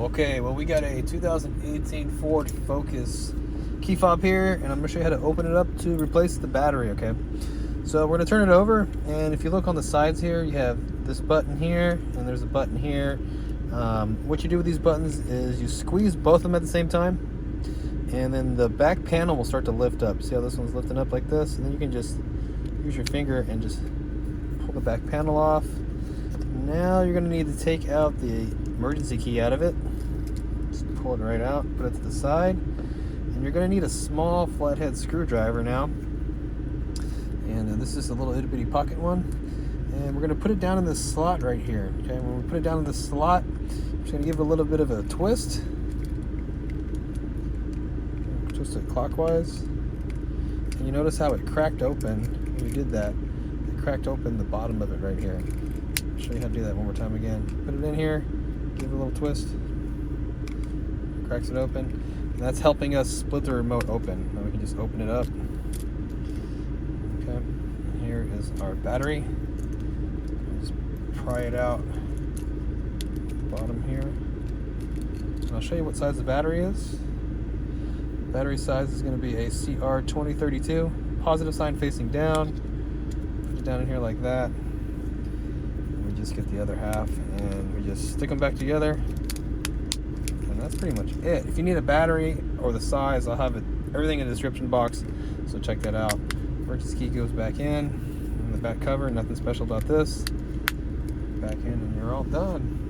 Okay, well, we got a 2018 Ford Focus key fob here, and I'm going to show you how to open it up to replace the battery, okay? So we're going to turn it over, and if you look on the sides here, you have this button here, and there's a button here. What you do with these buttons is you squeeze both of them at the same time, and then the back panel will start to lift up. See how this one's lifting up like this? And then you can just use your finger and just pull the back panel off. Now you're going to need to take out the emergency key out of it. Just pull it right out, put it to the side, and you're going to need a small flathead screwdriver now. And this is a little itty bitty pocket one, and we're going to put it down in this slot right here. Okay, when we put it down in this slot, I'm just going to give it a little bit of a twist. Twist it clockwise, and you notice how it cracked open when you did that. It cracked open the bottom of it right here. I'll show you how to do that one more time again. Put it in here, give it a little twist, cracks it open, and that's helping us split the remote open. Now we can just open it up. Okay, here is our battery. Just pry it out bottom here. And I'll show you what size the battery is. Battery size is going to be a CR2032, positive sign facing down. Put it down in here like that. And we just get the other half and we just stick them back together. And that's pretty much it. If you need a battery or the size, I'll have everything in the description box, so check that out. Emergency key goes back in the back cover, nothing special about this. Back in and you're all done.